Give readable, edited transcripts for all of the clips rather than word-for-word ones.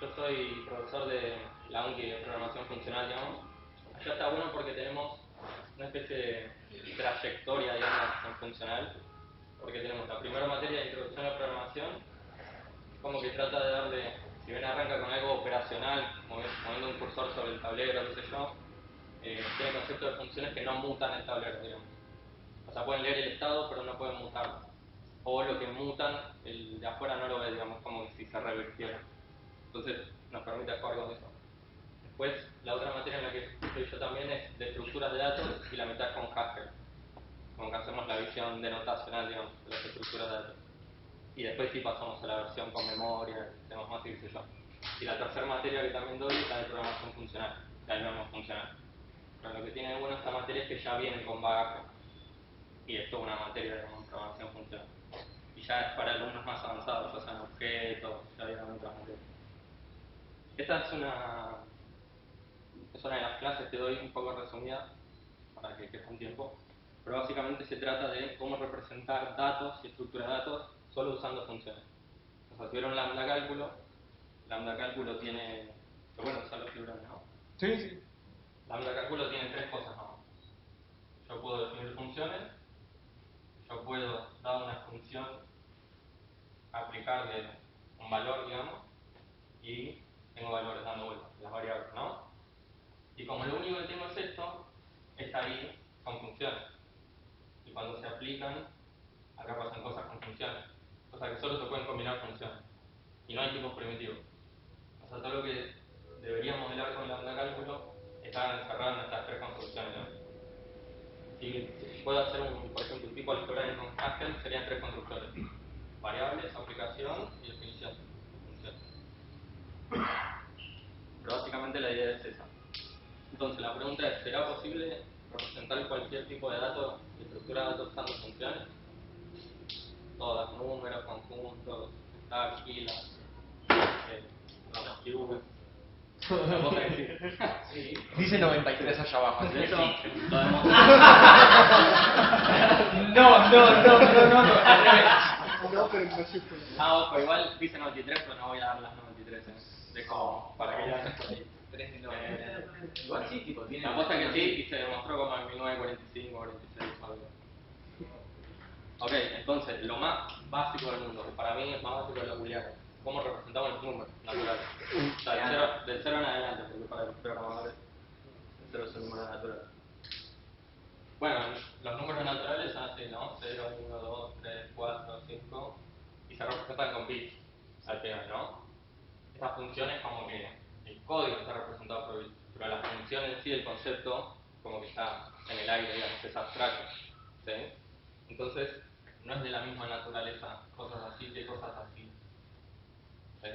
Yo soy profesor de la UNCI de programación funcional, digamos. Allá está bueno porque tenemos una especie de trayectoria, digamos, en funcional, porque tenemos la primera materia de introducción a la programación, como que trata de darle, si bien arranca con algo operacional, moviendo un cursor sobre el tablero, qué sé yo, tiene conceptos de funciones que no mutan el tablero, digamos. O sea, pueden leer el estado, pero no pueden mutarlo. O lo que mutan, el de afuera no lo ve, digamos, como si se revirtiera. Entonces, nos permite jugar con eso. Después, la otra materia en la que estoy yo también es de estructuras de datos y la mitad es con Haskell. Como que hacemos la visión denotacional, digamos, de las estructuras de datos. Y después sí pasamos a la versión con memoria, tenemos más y qué sé yo. Y la tercera materia que también doy es la de programación funcional, que ahí vemos funcional. Pero lo que tiene de bueno esta materia es que ya viene con bagaje. Y esto es una materia de programación funcional. Y ya es para alumnos más avanzados, ya sean objetos, ya vienen otras materias. Esta es una de las clases que doy un poco resumida, para que quede un tiempo. Pero básicamente se trata de cómo representar datos y estructura de datos solo usando funciones. O sea, si vieron lambda cálculo tiene, que bueno, usar los fibrones, ¿no? Sí, sí. Lambda cálculo tiene tres cosas, ¿no? Yo puedo definir funciones, yo puedo, dar una función, aplicarle un valor, digamos, y tengo valores dando vueltas, las variables, ¿no? Y como lo único que tengo es esto, esta ahí son funciones. Y cuando se aplican, acá pasan cosas con funciones. O sea que solo se pueden combinar funciones. Y no hay tipos primitivos. O sea, todo lo que debería modelar con lambda cálculo está encerrado en estas tres construcciones, ¿no? Si puedo hacer, por ejemplo, un tipo algebraico con Haskell, serían tres constructores. Variables, aplicación y definición. Pero básicamente la idea es esa. Entonces la pregunta es, ¿será posible representar cualquier tipo de datos y estructura de datos usando funciones? Todas, números, conjuntos, stacks, filas, cubes. La cosa que sí. Dice 93 allá abajo. De hecho, lo Al revés. No, pero en mayúsculas. ojo, igual dice 93, pero no voy a dar las 93. Dejo para que ya Igual sí, tipo, tiene. la cosa que sí, y se demostró como en 1945, 46 o algo. Ok, entonces, lo más básico del mundo, que para mí es más básico de lo booleano, ¿cómo representamos los números naturales? O sea, del cero en adelante, porque para los programadores el cero es el número natural. Bueno, los números naturales son así, ¿no? 0, 1, 2, 3, 4, 5, y se representan con bits al final, ¿no? Estas funciones como que el código está representado por bits, pero la función en sí, el concepto, como que está en el aire, digamos, es abstracto, ¿sí? Entonces, no es de la misma naturaleza cosas así que cosas así. ¿Sí?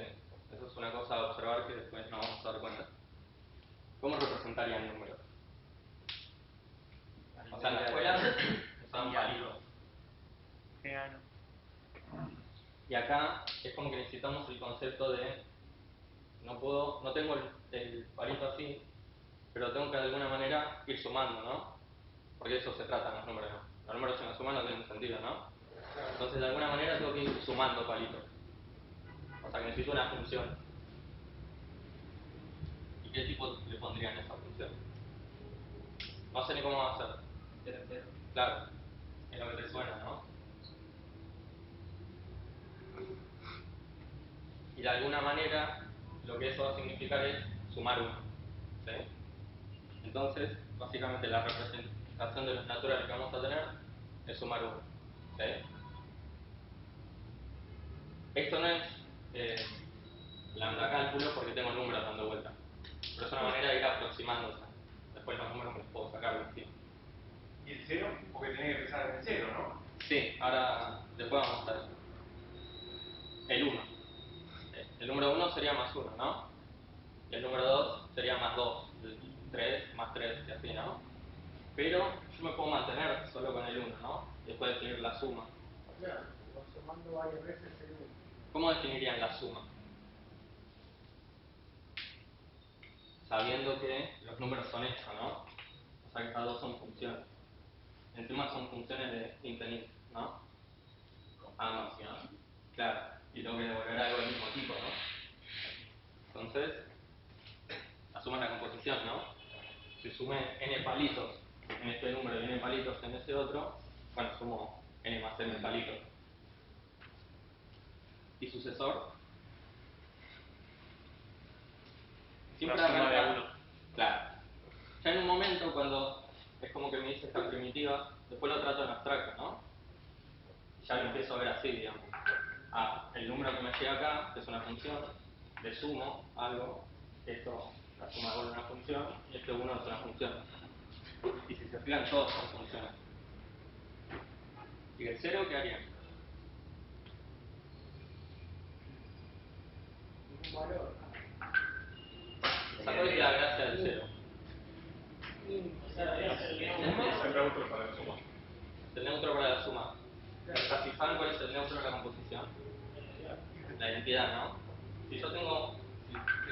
Eso es una cosa a observar que después nos vamos a dar cuenta. ¿Cómo representarían números? O sea, en la escuela usaban palitos. Y acá es como que necesitamos el concepto de no tengo el palito así, pero tengo que de alguna manera ir sumando, ¿no? Porque de eso se tratan los números, ¿no? Los números en la suma no tienen sentido, ¿no? Entonces de alguna manera tengo que ir sumando palitos. O sea que necesito una función. ¿Y qué tipo le pondrían a esa función? No sé ni cómo va a ser. Claro, es lo que te suena, ¿no? Y de alguna manera lo que eso va a significar es sumar uno. ¿Sí? Entonces, básicamente la representación de los naturales que vamos a tener es sumar uno. ¿Sí? Esto no es lambda cálculo porque tengo números dando vuelta. Pero es una manera de ir aproximándose. Después los números me los puedo sacar de encima. ¿Y el 0? Porque tiene que empezar en el 0, ¿no? Sí, ahora después vamos a mostrar eso. El 1. El número 1 sería más 1, ¿no? Y el número 2 sería más 2. El 3 más 3 y así, ¿no? Pero yo me puedo mantener solo con el 1, ¿no? Y después definir la suma. Claro, sumando varias veces el 1. ¿Cómo definirían la suma? Sabiendo que los números son esto, ¿no? O sea que estas dos son funciones. Encima son funciones de infinito, ¿no? Con función. Claro, y tengo que devolver algo del mismo tipo, ¿no? Entonces, la suma es la composición, ¿no? Si sumé n palitos en este número y n palitos en ese otro, bueno, sumo n más n palitos. ¿Y sucesor? Siempre La suma de arranca. uno. Claro. Ya en un momento, cuando es como que me dice esta primitiva, después lo trato en abstracto, ¿no? Ya lo empiezo a ver así, digamos. El número que me llega acá, que es una función, le sumo algo, esto, la suma de una función, y este 1 es una función. Y si se fijan, todos son funciones. ¿Y el 0 qué haría? Ningún valor. ¿Cuál es la gracia del 0? Es neutro para la suma. El neutro para la suma. ¿Se fijan cuál es el neutro de la composición? La identidad, ¿no? Si yo tengo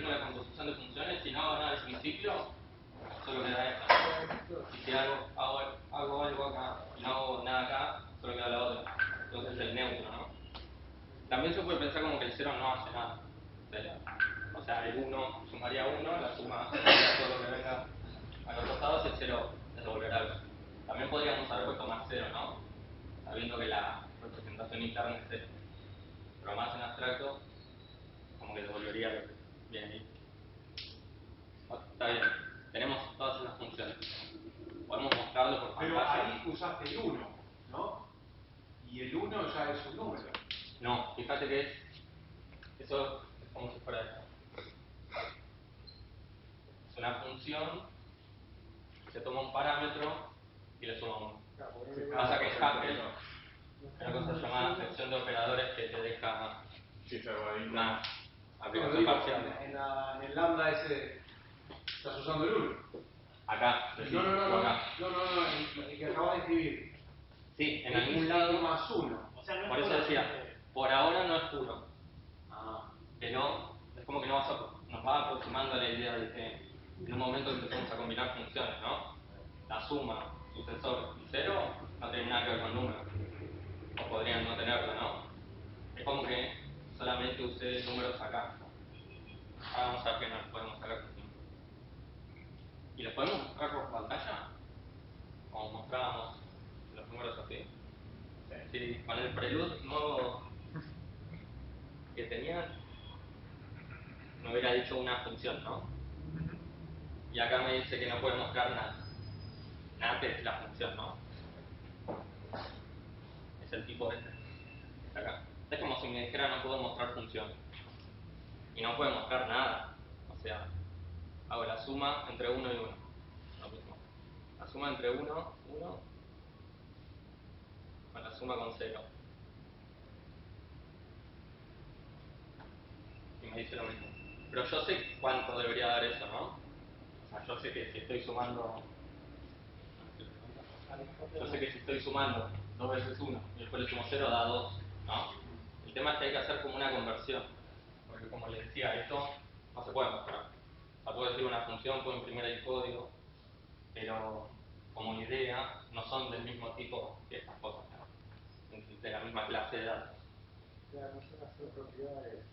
la composición de funciones, si no hago nada del principio, solo queda esta. Y si hago algo acá y no hago nada acá, solo queda la otra. Entonces es el neutro, ¿no? También se puede pensar como que el 0 no hace nada. O sea, el 1 sumaría 1, la suma sumaría todo lo que venga a los costados y el 0 es devolver algo. También podríamos haber puesto más 0, ¿no? Sabiendo que la representación interna es 0. Pero más en abstracto, como que devolvería lo que viene ahí. Está bien, tenemos todas esas funciones. Podemos mostrarlo por Pero pantalla. ahí usaste el 1, ¿no? Y el 1 ya es un número. No, fíjate que eso es como si fuera esto. Es una función, se toma un parámetro y le suma 1. Pasa que Haskell hay una cosa llamada sección de operadores que te deja Sí, se va ahí. una No, aplicación digo, parcial. en el lambda ese estás usando el 1. Acá, decís, No, acá. el que acabas de escribir. Sí, en X algún lado. más 1. O sea, no es Por eso puro. decía, por ahora no es puro. Pero es como que nos va aproximando a la idea de que en un momento empezamos a combinar funciones, ¿no? La suma, sucesor y 0 no tienen nada que ver con números. O podrían no tenerlo, ¿no? Es como que solamente usé números acá. Ahora vamos a ver que no los podemos sacar con tiempo. ¿Y los podemos mostrar por pantalla? Como mostrábamos los números así. Sí, con el prelude nuevo que tenían, me hubiera dicho una función, ¿no? Y acá me dice que no puede mostrar nada. Nada es la función, ¿no? Es el tipo este. Acá. Es como si me dijera no puedo mostrar función. Y no puede mostrar nada. O sea, hago la suma entre 1 y 1. Lo mismo. La suma entre 1, 1, con la suma con 0. Y me dice lo mismo. Pero yo sé cuánto debería dar eso, ¿no? O sea, yo sé que si estoy sumando... Yo sé que si estoy sumando 2 veces 1 y después le sumo 0 da 2, ¿no? El tema es que hay que hacer como una conversión. Porque como les decía, esto no se puede mostrar. O sea, puedo decir una función, puedo imprimir el código, pero como idea no son del mismo tipo que estas cosas, ¿no? De la misma clase de datos. Claro, no son las propiedades.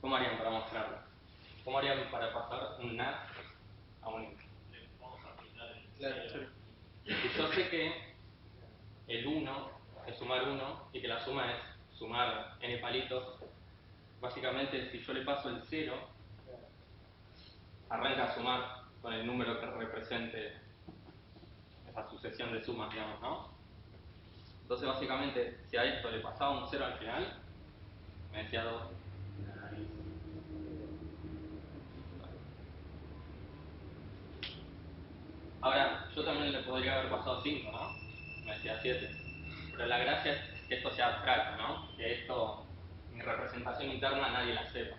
¿Cómo harían para mostrarlo? ¿Cómo harían para pasar un NAT a un int? Vamos a aplicar el Claro. Y yo sé que el 1 es sumar 1 y que la suma es sumar n palitos. Básicamente, si yo le paso el 0, arranca a sumar con el número que represente esa sucesión de sumas, digamos, ¿no? Entonces, básicamente, si a esto le pasaba un 0 al final, me decía 2. Ahora, yo también le podría haber pasado 5, ¿no? Me decía 7. Pero la gracia es que esto sea abstracto, ¿no? Que esto, mi representación interna, nadie la sepa.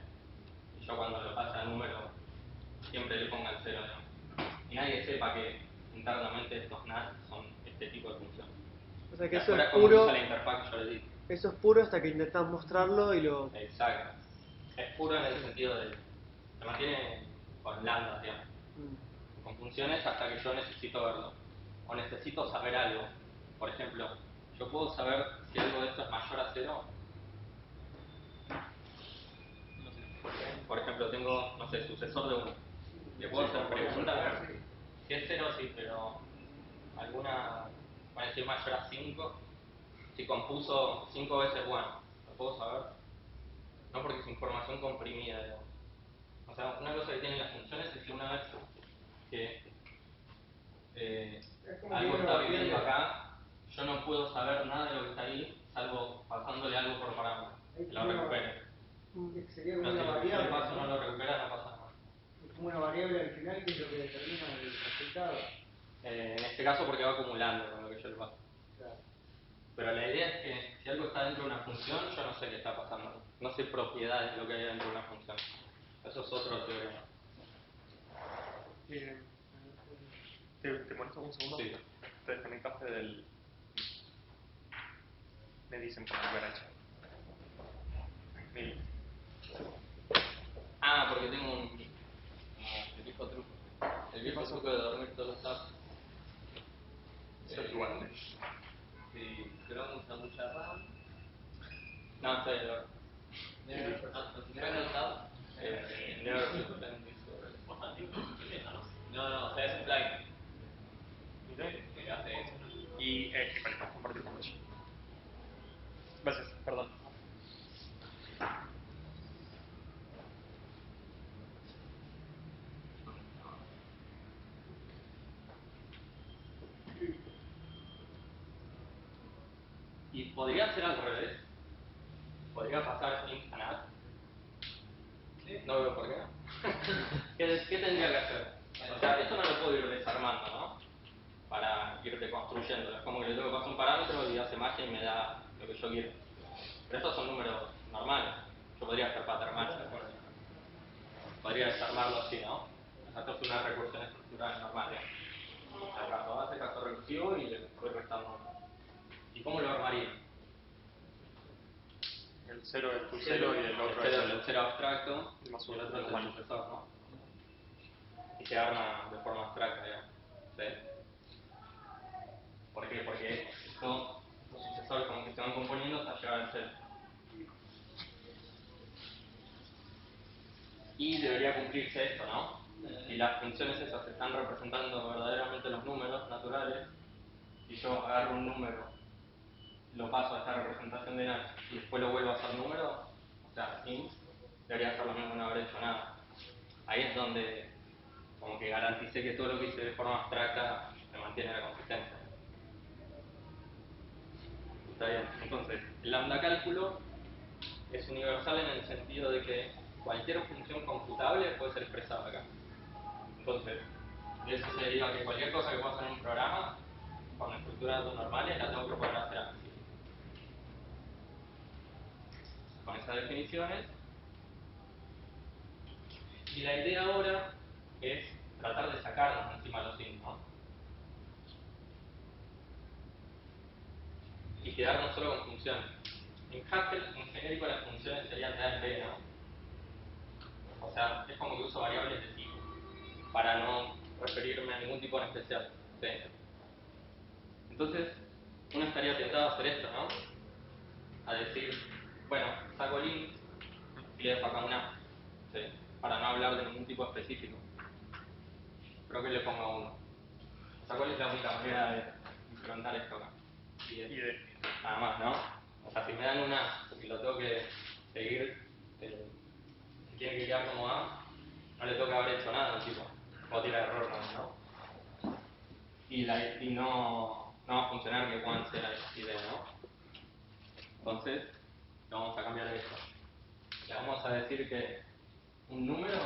Y yo cuando lo pase a número, siempre le ponga el 0, digamos. Y nadie sepa que internamente estos NAT son este tipo de funciones. O sea que Y eso afuera es es como puro, usa la interfaz que yo le di. eso es puro hasta que intentas mostrarlo y lo... Exacto. Es puro en el sentido de... Se mantiene con lambdas, digamos. Con funciones hasta que yo necesito verlo. O necesito saber algo. Por ejemplo, yo puedo saber si algo de esto es mayor a 0. Por ejemplo, tengo, no sé, sucesor de 1. Le puedo hacer preguntas. Si es 0, sí, pero alguna, bueno, si es mayor a 5, si compuso 5 veces 1, ¿lo puedo saber? No, porque es información comprimida, digamos. O sea, una cosa que tienen las funciones es que una vez que algo está viviendo acá, yo no puedo saber nada de lo que está ahí, salvo pasándole algo por parámetro, que lo recupere. Sería como No, si una el variable. paso no lo recupera, no pasa nada. Es como una variable al final que es lo que determina el resultado. En este caso porque va acumulando con lo que yo le paso. Claro. Pero la idea es que si algo está dentro de una función, yo no sé qué está pasando. No sé propiedades de lo que hay dentro de una función. Eso es otro teorema. ¿Te molesto un segundo? Sí. Te desconectaste del... Me dicen por la derecha. Mil. Ah, porque tengo el viejo truco. El viejo truco de dormir todos los sábados. Eso es igual. Si Chrome usa mucha RAM. No, estoy en el orden. Never usado. Never usado. No, o sea, es un plugin que hace eso. Y vale, compartir con mucho. Gracias, perdón. Y podría ser al revés. Podría pasar int a nat. No veo por qué. ¿Qué tendría que hacer? O sea, esto no lo puedo ir desarmando, ¿no? Para ir deconstruyendo. Es como que le tengo que pasar un parámetro y hace magia y me da lo que yo quiero. Pero estos son números normales. Yo podría hacer pattern match, por ejemplo. Podría desarmarlo así, ¿no? O sea, esto es una recursión estructural normal, ¿no? O sea, caso base, caso recursivo y le voy restando uno. ¿Y cómo lo armaría? El 0 es tu 0 y el otro es el 0 abstracto y más el uno, otro es igual. el sucesor, ¿no? Y se arma de forma abstracta, digamos. ¿Sí? ¿Por qué? Porque los sucesores como que se van componiendo hasta llegar al 0. Y debería cumplirse esto, ¿no? Si las funciones esas están representando verdaderamente los números naturales, si yo agarro un número, lo paso a esta representación de Nash y después lo vuelvo a hacer número, o sea, int, debería ser lo mismo, no haber hecho nada. Ahí es donde como que garanticé que todo lo que hice de forma abstracta me mantiene la consistencia. Está bien. Entonces, el lambda cálculo es universal en el sentido de que cualquier función computable puede ser expresada acá. Entonces, de eso se deriva que cualquier cosa que pueda hacer en un programa, con estructuras de datos normales, la tengo que poder hacer así. Con esas definiciones. Y la idea ahora es tratar de sacarnos encima los int, ¿no? Y quedarnos solo con funciones. En Haskell, en genérico, las funciones serían de A en B, ¿no? O sea, es como que uso variables de tipo, para no referirme a ningún tipo en especial. ¿Sí? Entonces, uno estaría tentado a hacer esto, ¿no? A decir, bueno, saco el int y le dejo acá un A, ¿sí? Para no hablar de ningún tipo específico. Creo que le pongo 1. O sea, ¿cuál es la única manera de implementar esto acá? Y de nada más, ¿no? O sea, si me dan un A y lo tengo que seguir, si tiene que quedar como A, no le tengo que haber hecho nada al tipo. O tirar error, ¿no? Y no va a funcionar que one sea la idea, ¿no? Entonces, lo vamos a cambiar esto. Le vamos a decir que un número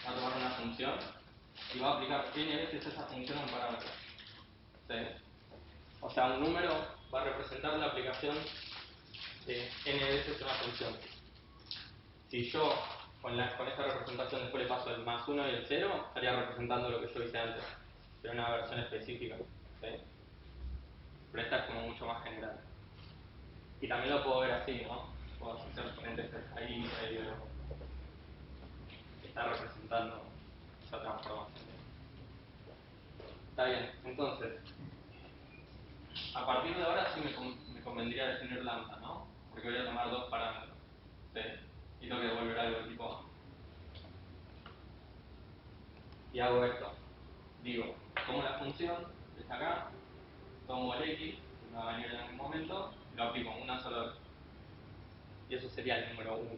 va a tomar una función y va a aplicar n veces esa función a un parámetro. ¿Sí? O sea, un número va a representar la aplicación de n veces una función. Si yo con esta representación después le paso el más 1 y el 0, estaría representando lo que yo hice antes, pero una versión específica. ¿Sí? Pero esta es como mucho más general. Y también lo puedo ver así, ¿no? Puedo hacer paréntesis ahí, está representando esa transformación. Está bien, entonces, a partir de ahora sí me convendría definir lambda, ¿no? Porque voy a tomar dos parámetros, ¿sí? y tengo que devolver algo de tipo A. Y hago esto. Digo, tomo la función, está acá, tomo el X, que va a venir en algún momento, y lo aplico una sola vez. Y eso sería el número 1.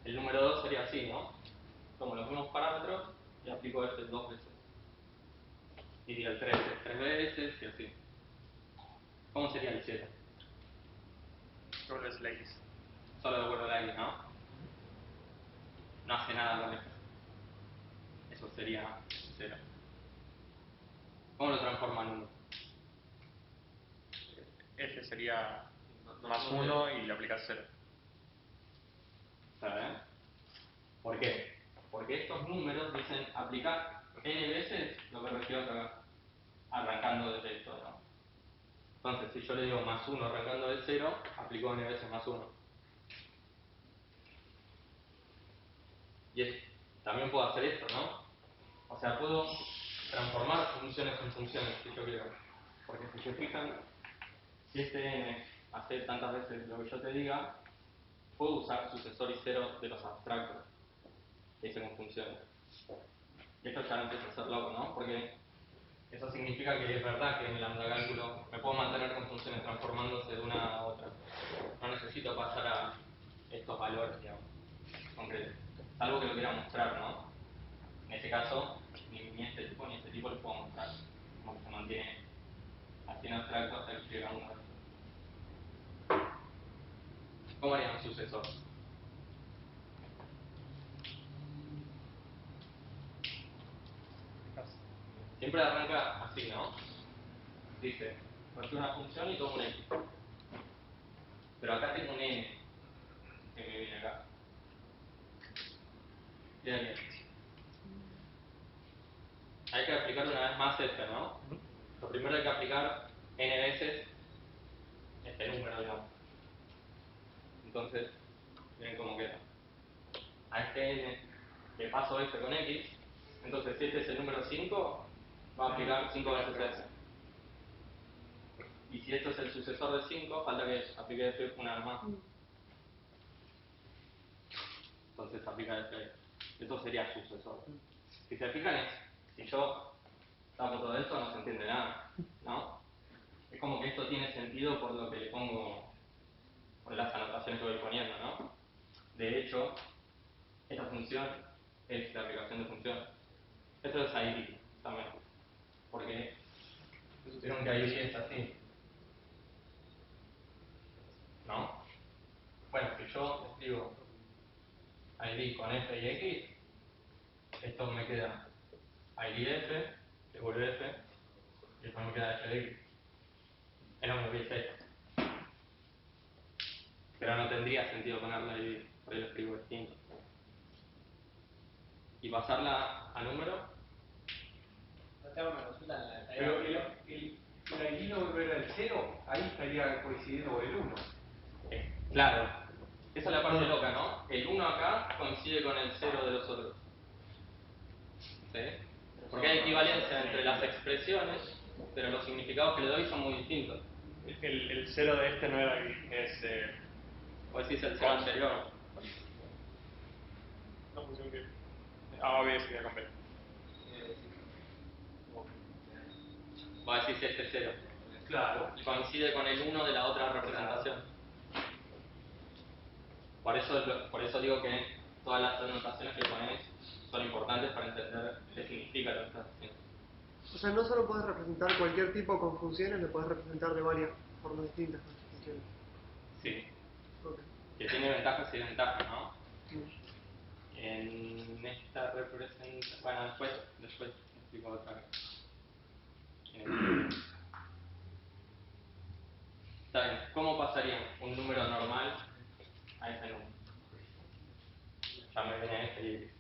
El número 2 sería así, ¿no? Tomo los mismos parámetros y aplico este 2 veces. Y el 3 es 3 veces y así. ¿Cómo sería el 0? Solo es la X. Solo devuelvo la X, ¿no? No hace nada con esto. Eso sería 0. ¿Cómo lo transforma en 1? F sería más 1 y le aplicas 0. ¿Saben? ¿Por qué? Porque estos números dicen aplicar n veces lo que recibo acá, arrancando desde esto, ¿no? Entonces, si yo le digo más 1 arrancando de 0, aplico n veces más 1. Y también puedo hacer esto, ¿no? O sea, puedo transformar funciones en funciones, si yo quiero. Porque si se fijan, si este n hace tantas veces lo que yo te diga, puedo usar sucesor y cero de los abstractos que hice con funciones. Y esto ya empieza a ser loco, ¿no? Porque eso significa que es verdad que en el lambda cálculo me puedo mantener con funciones transformándose de una a otra. No necesito pasar a estos valores, digamos, concretos. Salvo que lo quiera mostrar, ¿no? En ese caso, ni este tipo ni este tipo lo puedo mostrar. Como que se mantiene así en abstracto hasta que llega a uno. ¿Cómo haría un sucesor? Siempre arranca así, ¿no? Dice, recibo una función y tomo un x. Pero acá tengo un n que me viene acá. Bien, bien. Hay que aplicar una vez más f, ¿no? Lo primero hay que aplicar n veces este número, digamos. Entonces, miren cómo queda. A este n le paso f con x. Entonces, si este es el número 5, va a aplicar 5 veces f. Y si esto es el sucesor de 5, falta que aplique f una vez más. Entonces aplica f. Esto sería sucesor. Si se fijan, si yo tapo todo esto, no se entiende nada, ¿no? Es como que esto tiene sentido por lo que le pongo, por las anotaciones que voy poniendo, ¿no? De hecho, esta función es la aplicación de función. Esto es ID también, porque vieron que ID es así, ¿no? Bueno, si yo escribo ID con f y x, esto me queda ID de f, devuelve f, y después me queda f de x. Es lo mismo que dice esto. Pero no tendría sentido ponerla ID, por ahí lo escribo distinto. Y pasarla a número. No te hago una consulta en la Pero tarea. el ID no volver al 0, ahí estaría coincidiendo con el 1. Claro, esa es la parte loca, ¿no? El 1 acá coincide con el 0 de los otros. ¿Sí? Porque hay equivalencia entre las expresiones, pero los significados que le doy son muy distintos. El 0 de este no era es O decís el 0 anterior. una función que A B sería con B. O decís este 0. Claro. Y coincide con el 1 de la otra representación. Por eso digo que todas las anotaciones que ponéis son importantes para entender qué significa lo que estás haciendo. O sea, no solo podés representar cualquier tipo con funciones, lo podés representar de varias formas distintas con estas funciones. Sí, Ok. que tiene ventajas y desventajas, ¿no? Mm. En esta representación, bueno, después explico otra vez. Está bien, ¿cómo pasaría un número normal a ese número? Ya me viene este y...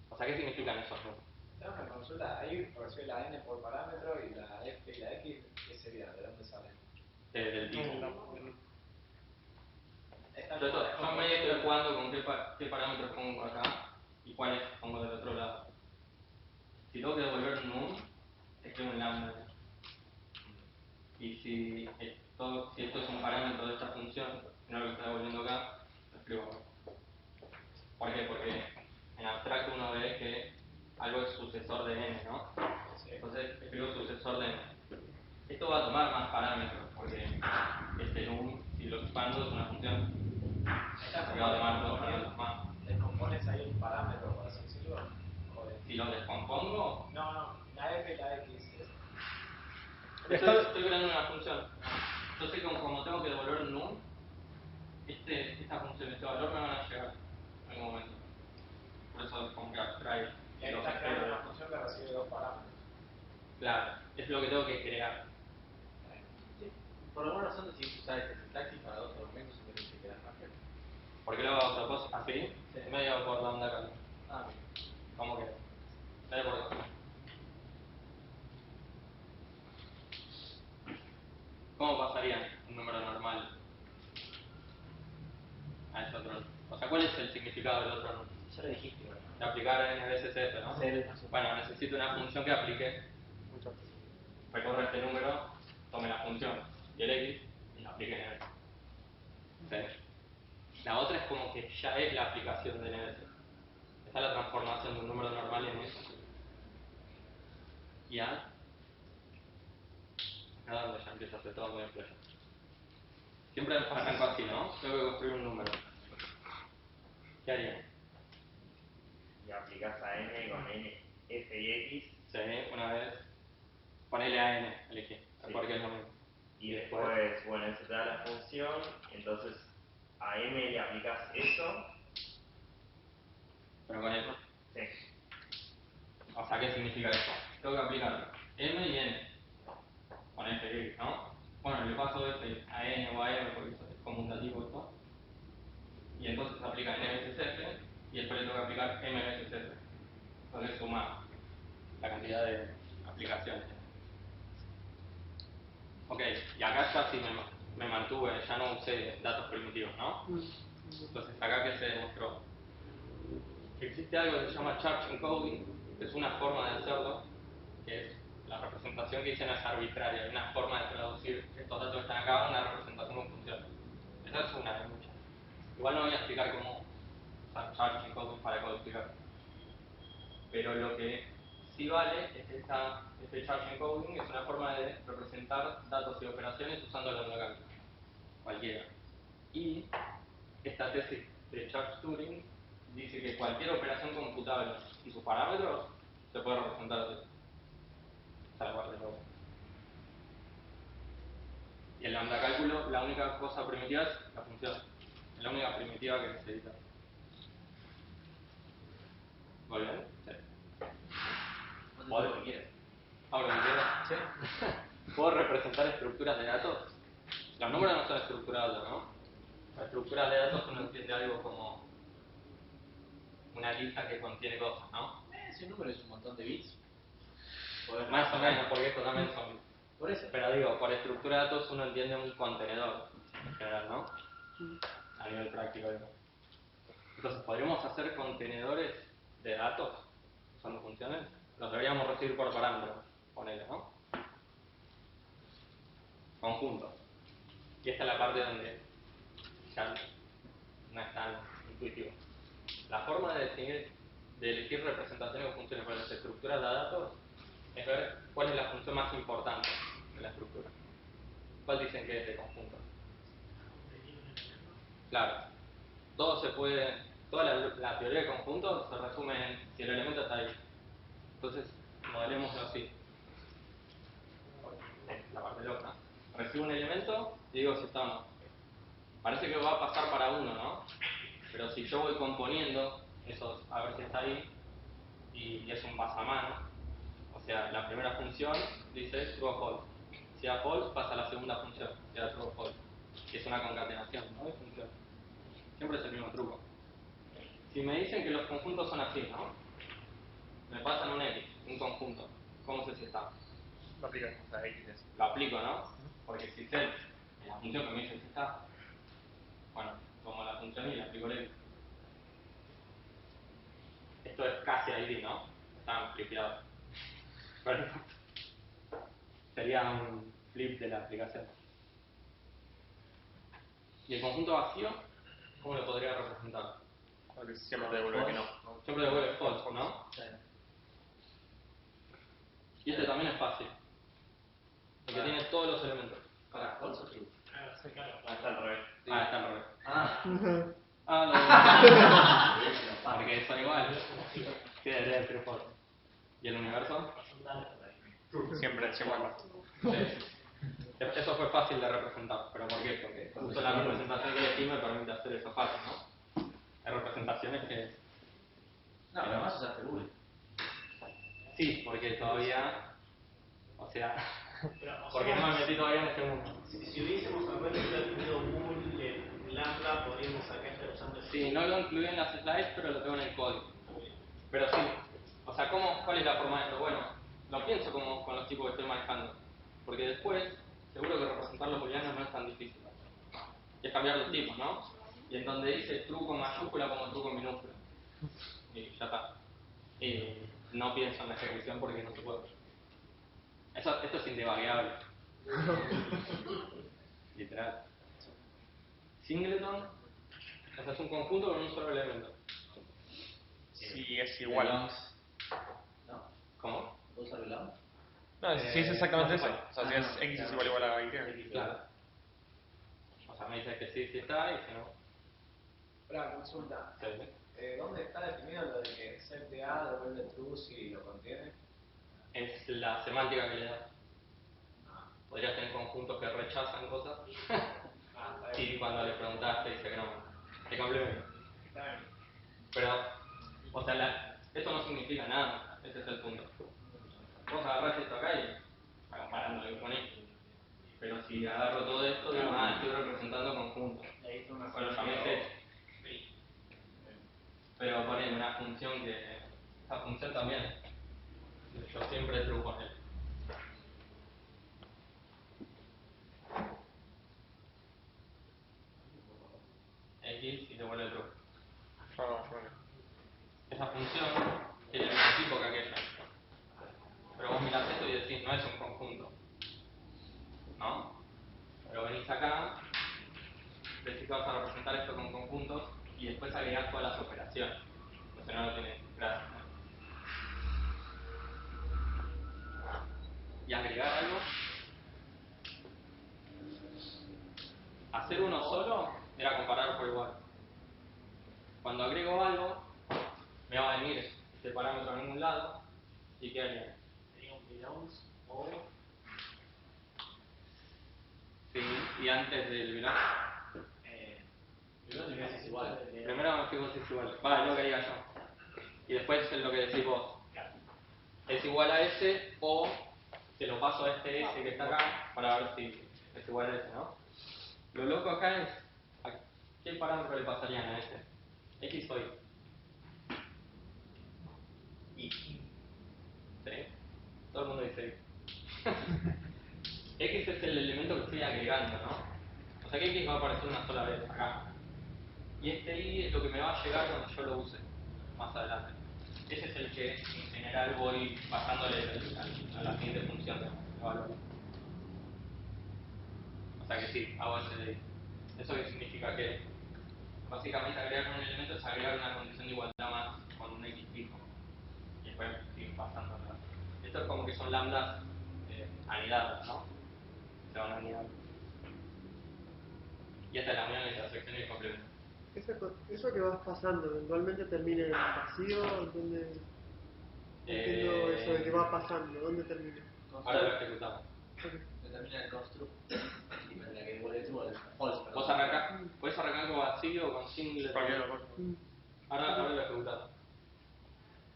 O sea, ¿qué significan esos números? Tengo una consulta. Ahí recibe la n por parámetro y la f y la x, ¿qué sería? ¿De dónde salen? Del tipo. Yo Están medio estoy jugando con qué parámetros pongo acá y cuáles pongo del otro lado. Si tengo que devolver un num, escribo un lambda. Y si si esto es un parámetro de esta función, no lo que está devolviendo acá, lo escribo acá. ¿Por qué? Porque en abstracto uno ve que algo es sucesor de n, ¿no? Entonces escribo sucesor de n. Esto va a tomar más parámetros, porque este num, si lo expando, es una función. Que va a tomar dos parámetros más. ¿Descompones ahí un parámetro, por así decirlo? Si lo descompongo, No, la f y la x es... estoy creando una función. Entonces, como tengo que devolver un num, esta función, este valor me van a llegar en algún momento. Por eso es como que abstrae. Y ahí estás creando una función que recibe dos parámetros. Claro, es lo que tengo que crear. Por alguna razón decidiste usar este sintaxis para dos argumentos en vez de que quedas rápido. ¿Por qué lo hago a propósito? ¿Así? Sí. Medio por la onda calma. Ah, bien. ¿Cómo que? Medio por eso. ¿Cómo pasaría un número normal a ese otro? O sea, ¿cuál es el significado del otro número? Ya lo dijiste, bueno. De aplicar NBSF, ¿no? Sí. Bueno, necesito una función que aplique, recorra este número, tome la función y el X y la aplique en NBSF. ¿Sí? La otra es como que ya es la aplicación de NBSF. Esta es la transformación de un número normal en eso. Y A, acá donde ya empieza a hacer todo muy explosivo. Siempre arranco así, ¿no? Tengo que construir un número. ¿Qué haría? Y aplicás a n con n, f y x. Sí, una vez. Ponele a n, elegí. Sí. Porque es lo mismo. Y después, bueno, eso te da la función. Entonces a m le aplicás eso. Pero con eso. Sí. O sea, ¿qué significa esto? Tengo que aplicar m y n. Con f y x, ¿no? Bueno, le paso f a n o a m porque eso es conmutativo esto. Y entonces aplica n veces f y después le tengo que aplicar m veces f. Entonces suma la cantidad de aplicaciones. Ok, y acá ya sí me mantuve, ya no usé datos primitivos, ¿no? Entonces acá que se demostró que existe algo que se llama charge encoding, que es una forma de hacerlo, que es la representación que hice no es arbitraria, hay una forma de traducir estos datos que están acá a una representación con funciones. Esa es una de muchas. Igual no voy a explicar cómo usar charge encoding para codificar. Pero lo que sí vale es que este charge encoding es una forma de representar datos y operaciones usando la onda cálculo, cualquiera. Y esta tesis de Church-Turing dice que cualquier operación computable y sus parámetros se puede representar así. Esa es la parte de luego. Y en lambda cálculo la única cosa primitiva es la función. Es la única primitiva que necesita. ¿Muy bien? Sí. Haz lo que quieras. ¿Hago lo que quiera? Sí. ¿Puedo representar estructuras de datos? Los números no son estructurados, ¿no? La estructura de datos uno entiende algo como una lista que contiene cosas, ¿no? Si un número es un montón de bits. Más o menos, porque esto también son... Por eso. Pero digo, por estructura de datos uno entiende un contenedor, en general, ¿no? A nivel práctico, digo. Entonces, ¿podríamos hacer contenedores de datos usando funciones? Los deberíamos recibir por parámetros, ponele, ¿no? Conjuntos. Y esta es la parte donde ya no es tan intuitivo. La forma de elegir representaciones o funciones para las estructuras de datos es ver cuál es la función más importante de la estructura. ¿Cuál dicen que es de conjunto? Claro. Todo se puede, toda la teoría de conjuntos se resume en si el elemento está ahí. Entonces, modelémoslo así. La parte loca. Recibo un elemento y digo si está o no. Parece que va a pasar para uno, ¿no? Pero si yo voy componiendo esos, a ver si está ahí, y es un pasamano, o sea, la primera función dice true o false. Si da false, pasa a la segunda función, si da true o false. Que es una concatenación, ¿no? De funciones. Siempre es el mismo truco. Si me dicen que los conjuntos son así, ¿no? Me pasan un X, un conjunto. ¿Cómo sé si está? Lo aplicas a X. Lo aplico, ¿no? Porque si sé la función que me dice si está, bueno, tomo la función y le aplico el X. Esto es casi ID, ¿no? Están flipeados. Pero sería un flip de la aplicación. Y el conjunto vacío, ¿cómo lo podría representar? Porque siempre te devuelve que no. Siempre devuelve false, ¿no? Y este también es fácil. Porque tiene todos los elementos. Para falso true. Ah, está al revés. Ah, está al revés. Ah, Ah, lo porque son iguales. Sí, debería ser false. ¿Y el universo? Siempre pasa. Sí. Eso fue fácil de representar. ¿Pero por qué? Porque justo la representación que elegí me permite hacer eso fácil, ¿no? Hay representaciones que... no, pero además usaste Google. Sí, porque todavía... O sea... Porque no me metí todavía en este mundo. Si hubiésemos haber tenido Google en Lambda, podríamos sacar esto usando el Sí, no lo incluí en las slides, pero lo tengo en el código. Pero sí, o sea, ¿cuál es la forma de esto? Bueno, lo pienso como con los tipos que estoy manejando. Porque después, seguro que representar los booleanos no es tan difícil. Y es cambiar los tipos, ¿no? Y en donde dice true con mayúscula como true con minúscula. Y ya está. Y no pienso en la ejecución porque no se puede. Esto es indebagueable. Literal. Singleton, o sea, es un conjunto con un solo elemento. Si es igual. Belongs. No, ¿Cómo? ¿puedo usar belong? No, si es exactamente no se eso. puede. O sea, si es x es igual a y. Claro. O sea, me dice que sí está y si no. Espera, consulta. Sí. ¿Dónde está definido lo de que set de A devuelve true si lo contiene? Es la semántica que le da. Podrías tener conjuntos que rechazan cosas y cuando le preguntas te dice que no. Te complemento. Pero, o sea, esto no significa nada. Ese es el punto. Vos agarrás esto acá y comparándolo con esto. Pero si agarro todo esto, digo, estoy representando conjuntos. Bueno, llamé set. Pero ponen una función que... Esa función también. Yo siempre true con él. X y devuelve true. Bueno. Esa función tiene el mismo tipo que aquella. Pero vos mirás esto y decís, no es un conjunto. ¿No? Pero venís acá, decís que vas a representar esto con conjuntos y después agregás todas las operaciones. Entonces no lo tiene gracia. Y agregar algo. Hacer uno solo era comparar por igual. Cuando agrego algo, me va a venir este parámetro en ningún lado y ¿qué haría? Sería un belongs o Sí, y antes del belong. Primero te es igual. Primero me fijo si es igual. Va, es lo que haría yo. Y después es lo que decís vos. Es igual a ese o se lo paso a este S que está acá para ver si es igual a ese, ¿no? Lo loco acá es, ¿a qué parámetro le pasarían a este? X o Y. Y ¿Sí? Todo el mundo dice X. X es el elemento que estoy agregando, ¿no? O sea que X va a aparecer una sola vez acá. Y este Y es lo que me va a llegar cuando yo lo use más adelante. Ese es el que en general voy pasándole a la siguiente función de valor. O sea que sí, hago ese de ahí. ¿Eso qué significa? Que básicamente agregar un elemento es agregar una condición de igualdad más con un X fijo. Y después sigue pasando. Esto es como que son lambdas anidadas, ¿no? Se van anidando. Y esta es la unión, la intersección y el complemento. Eso que vas pasando, eventualmente termina en vacío, ¿dónde? No entiendo eso de que va pasando, ¿dónde termina? Ahora lo ejecutamos. determina el construct. Y tendría que devuelve true o false. perdón. Puedes arrancar con vacío o con single. Cualquier cosa. Ahora lo ejecutamos.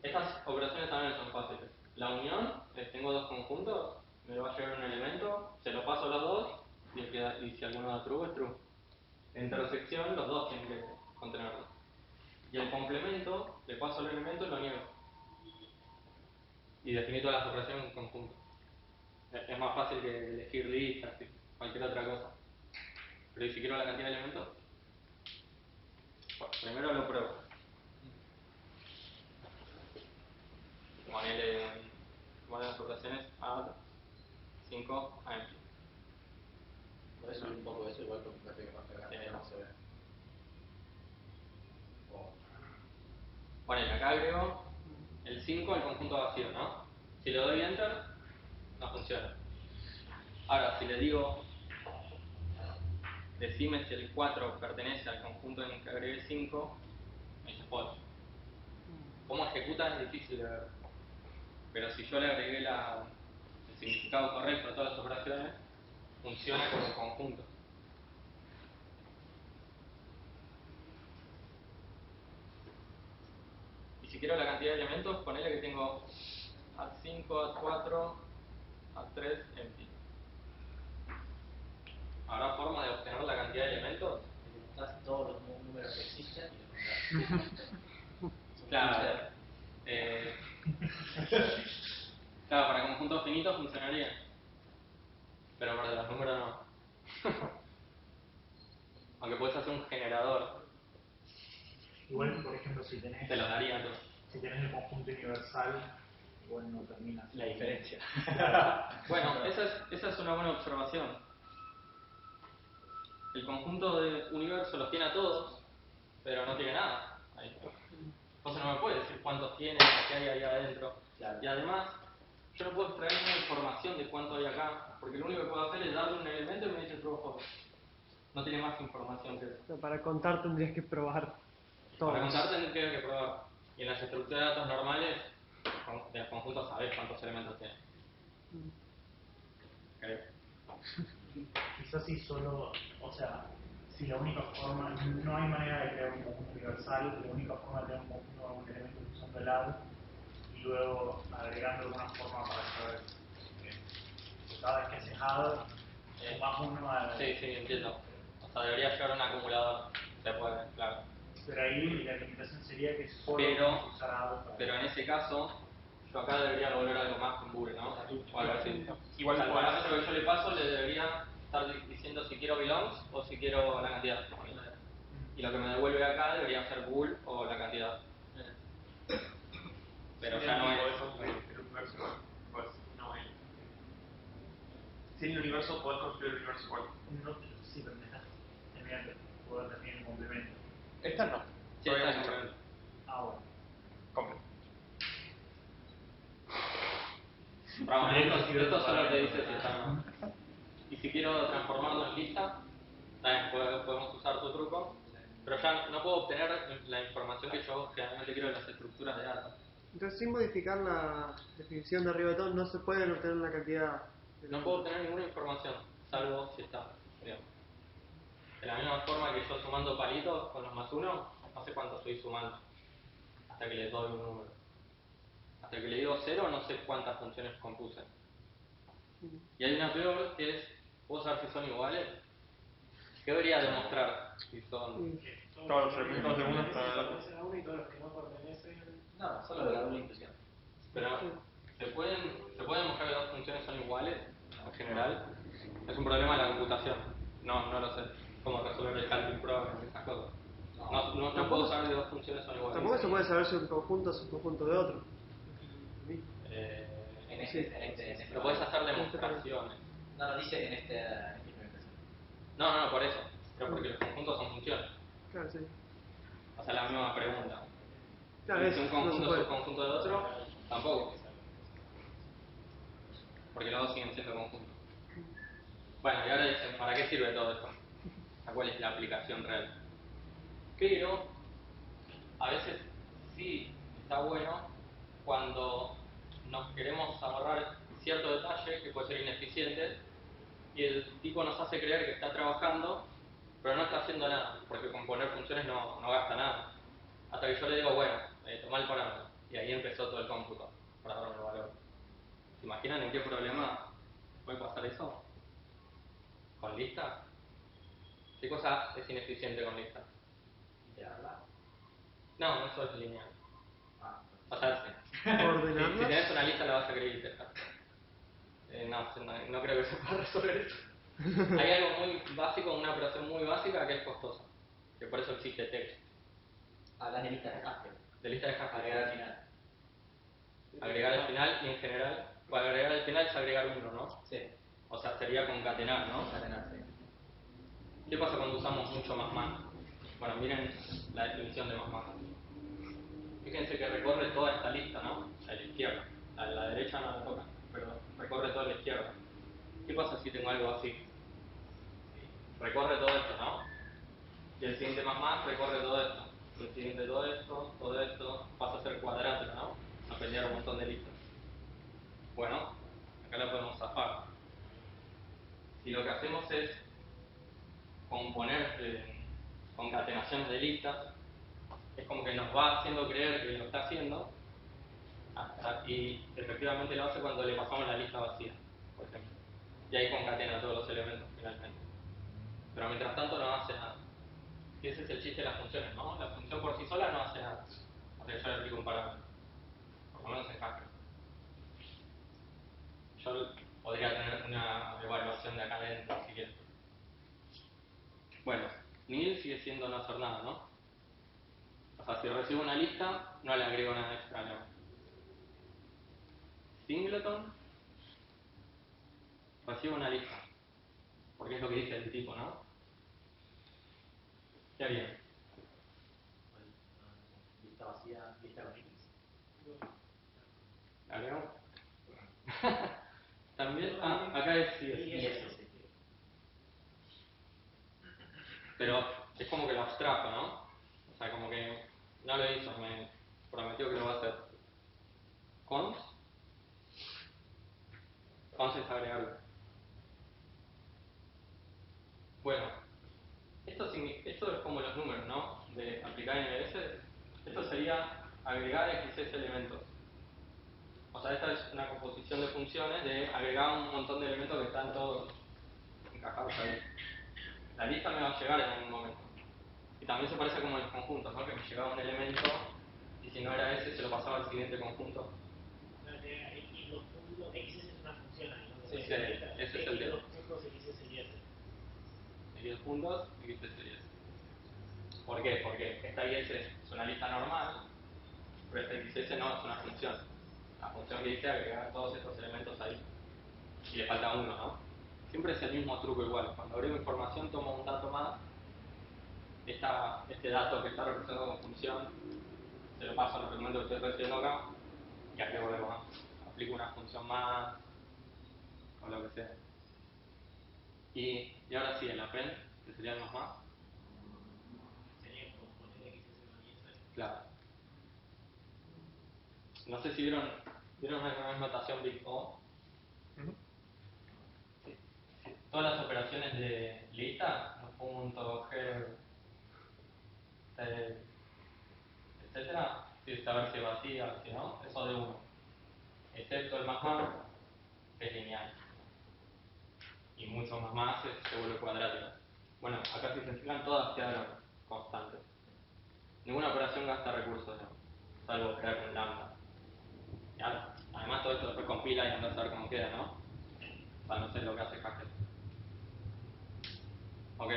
Estas operaciones también son fáciles. La unión, tengo dos conjuntos, me va a llegar un elemento, se lo paso a los dos y si alguno da true, es true. La intersección, los dos tienen que contenerlo. Y el complemento, le paso el elemento y lo niego. Y definir todas las operaciones en conjunto. Es más fácil que elegir listas y cualquier otra cosa. Pero ¿y si quiero la cantidad de elementos? Bueno, primero lo pruebo. Ponele las operaciones add 5 a empty. puede subir un poco eso igual porque me parece que más que no se ve. Ponele, acá agrego el 5 al conjunto vacío, ¿no? Si le doy enter, no funciona. Ahora, si le digo, decime si el 4 pertenece al conjunto en el que agregué 5, me dice false. Cómo ejecuta es difícil de ver. Pero si yo le agregué el significado correcto a todas las operaciones, funciona como un conjunto. Y si quiero la cantidad de elementos, ponele que tengo add5, add4, add3, empty. ¿Habrá forma de obtener la cantidad de elementos? Juntás todos los números que existen y los juntás. Claro. Claro, para conjuntos finitos funcionaría. Pero para los números no. Aunque puedes hacer un generador. Igual, por ejemplo, si tenés, Te lo daría todo. si tenés el conjunto universal, igual no terminas. La diferencia. Bueno, esa es una buena observación. El conjunto de universo los tiene a todos, pero no tiene nada. Ahí. Entonces no me puede decir cuántos tiene, qué hay ahí adentro. Claro. Y además, yo no puedo extraer una información de cuánto hay acá, porque lo único que puedo hacer es darle un elemento y me dice true o false. No tiene más información que eso. O sea, para contar tendrías que probar todo. Para contar tendría que probar. Y en las estructuras de datos normales, de los conjuntos sabes cuántos elementos tiene. Creo. Quizás si solo, o sea, si la única forma, no hay manera de crear un conjunto universal, la única forma de crear un conjunto con un elemento es usando el add y luego agregando alguna forma para saber que cada vez que haces add, sumas uno a... Sí, entiendo. O sea, debería llevar un acumulador. Se puede, claro. Pero ahí la limitación sería que solo Pero- puedes usar add para... Pero en ese caso, yo acá debería volver algo más con bool, ¿no? O algo así. Igual O sea, el podés- parámetro que yo le paso le debería estar diciendo si quiero belongs o si quiero la cantidad. Y lo que me devuelve acá debería ser bool o la cantidad. Pero ya no es. El universo, pues, no es. Si en el universo podés construir el universo igual. No, sí, pero necesitas tener, poder definir un complemento. Esta no. Sí, Todavía está no se bien. sabe. Bueno. Completo. Ramón, esto solo te dice si está o no. Y si quiero transformarlo en lista, también podemos usar tu truco, pero ya no puedo obtener la información que yo generalmente quiero de las estructuras de datos. Entonces, sin modificar la definición de arriba de todo, no se puede obtener la cantidad. No puedo obtener ninguna información, salvo si está. Digamos. De la misma forma que yo sumando palitos con los +1, no sé cuánto estoy sumando, hasta que le doy un número. Hasta que le digo 0, no sé cuántas funciones compuse. Y hay una peor que es, ¿puedo saber si son iguales? ¿Qué debería demostrar si son? Todos los elementos de uno están en el otro. Pertenecen a uno y todos los que no pertenecen. No, solo de la doble inclusión. Pero, ¿se puede demostrar que dos funciones son iguales en general? Es un problema de la computación. No lo sé. Cómo resolver el cálculo problem y esas cosas. No puedo saber que dos funciones son iguales. Tampoco se puede saber si un conjunto es un conjunto de otro. En este Pero puedes hacer demostraciones. No, dice en esta implementación. No, por eso. Pero porque los conjuntos son funciones. Claro, sí. O sea, la misma pregunta. Claro, Si un no se conjunto es puede. un conjunto de otro, tampoco. Porque los dos siguen siendo conjuntos. Bueno, y ahora dicen, ¿para qué sirve todo esto? ¿Cuál es la aplicación real? Pero, a veces sí está bueno cuando nos queremos ahorrar cierto detalle que puede ser ineficiente y el tipo nos hace creer que está trabajando, pero no está haciendo nada, porque con poner funciones no gasta nada. Hasta que yo le digo, bueno, toma el parámetro. Y ahí empezó todo el cómputo para darme el valor. ¿Se imaginan en qué problema puede pasar eso? ¿Con lista? ¿Qué cosa es ineficiente con lista? Iterarla. No, eso es lineal. O sea, si Ordenarlas. tenés una lista la vas a querer iterar. No creo que se pueda resolver eso. Hay algo muy básico, una operación muy básica que es costosa. Que por eso existe text. Hablas de listas de Haskell. De lista de Haskell. Agregar al final. Agregar al final y en general, para agregar al final es agregar uno, ¿no? Sí. O sea, sería concatenar, ¿no? Concatenar, sí. ¿Qué pasa cuando usamos mucho más? Bueno, miren la definición de más. Fíjense que recorre toda esta lista, ¿no? A la izquierda. A la derecha no la toca, pero recorre toda la izquierda. ¿Qué pasa si tengo algo así? Recorre todo esto, ¿no? Y el siguiente más recorre todo esto. Y el siguiente todo esto, pasa a ser cuadrátero, ¿no? A pelear un montón de listas. Bueno, acá la podemos zafar. Si lo que hacemos es componer concatenaciones de listas, es como que nos va haciendo creer que lo está haciendo, y efectivamente lo hace cuando le pasamos la lista vacía, por ejemplo. Y ahí concatena todos los elementos finalmente. Pero mientras tanto no hace nada. Y ese es el chiste de las funciones, ¿no? La función por sí sola no hace nada. O sea, yo le aplico un parámetro. Por lo menos en Haskell. Yo podría tener una evaluación de acá adentro, si quiero. Bueno, nil sigue siendo no hacer nada, ¿no? O sea, si recibo una lista, no le agrego nada extra. No. Singleton, recibo una lista. Porque es lo que dice el tipo, ¿no? ¿Qué haría? Lista vacía, lista con X. ¿Le agrego? También, acá es sí. Pero es como que lo abstrajo, ¿no? O sea, como que no lo hizo, me prometió que lo va a hacer. Cons es agregarlo. Bueno, esto es como los números, ¿no? De aplicar NBS. Esto sería agregar XS elementos. O sea, esta es una composición de funciones de agregar un montón de elementos que están todos encajados ahí. La lista me va a llegar en algún momento. Y también se parece como en los conjuntos, ¿no? Que me llegaba un elemento y si no era ese se lo pasaba al siguiente conjunto. Y los puntos X es una función ahí, ¿no? Sí, ese es el de los puntos X es y S. Y los puntos y XS y S. ¿Por qué? Porque esta IS es una lista normal, pero esta XS no es una función. La función que dice agregar todos estos elementos ahí. Y le falta uno, ¿no? Siempre es el mismo truco igual. Cuando agrego información tomo un dato más. Este dato que está representado como función se lo paso al argumento que estoy recibiendo acá y agrego algo más. Aplico una función más o lo que sea. Y ahora sí, el append, que sería el más. Sería componer X con Y S. Claro. No sé si vieron alguna vez notación big O. Sí. Todas las operaciones de lista, punto, header, etcétera, si saber si vacía, si no, eso de uno. Excepto el más, que es lineal. Y mucho más se vuelve cuadrático. Bueno, acá si se fijan todas quedaron constantes. Ninguna operación gasta recursos, ¿no? Salvo crear un lambda. Ya, además todo esto después compila y anda a saber cómo queda, ¿no? O sea, no sé lo que hace Haskell. Ok,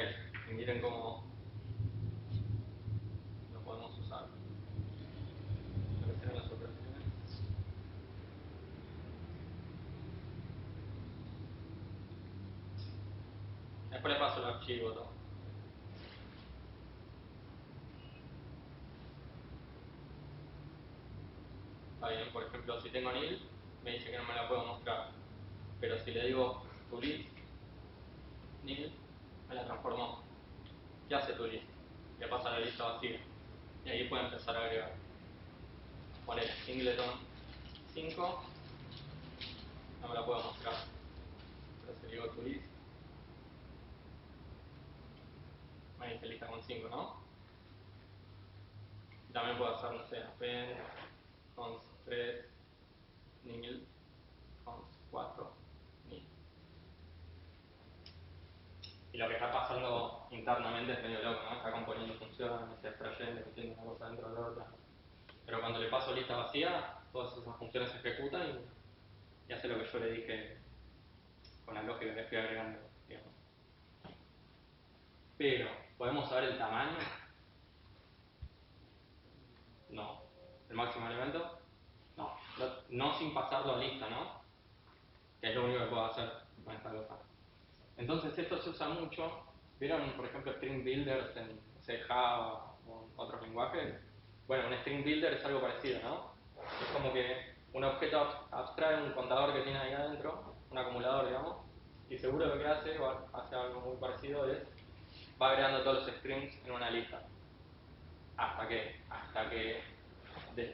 y miren cómo lo podemos usar. Lo que serán las operaciones. Después le paso el archivo, ¿no? Está bien, por ejemplo, si tengo nil, me dice que no me la puedo mostrar. Pero si le digo toList, nil, me la transformó. ¿Qué hace toList? Le pasa la lista vacía. Y ahí puede empezar a agregar. Poner singleton 5, no me la puedo mostrar. Pero si le digo toList, me dice lista con 5, ¿no? Y también puedo hacer, no sé, append, cons 3, nil, cons 4, nil. Y lo que está pasando internamente es medio loco, ¿no? Está componiendo funciones, está extrayendo, metiendo una cosa dentro de la otra. Pero cuando le paso lista vacía, todas esas funciones se ejecutan y hace lo que yo le dije con la lógica que estoy agregando, digamos. Pero, ¿podemos saber el tamaño? No. ¿El máximo elemento? No. No sin pasarlo a lista, ¿no? Que es lo único que puedo hacer con esta cosa. Entonces esto se usa mucho ¿Vieron, por ejemplo, string builders en no sé, Java o otros lenguajes? Bueno, un string builder es algo parecido, ¿no? Es como que un objeto abstrae un contador que tiene ahí adentro, un acumulador, digamos, y seguro lo que hace, o hace algo muy parecido, es va agregando todos los strings en una lista. Hasta que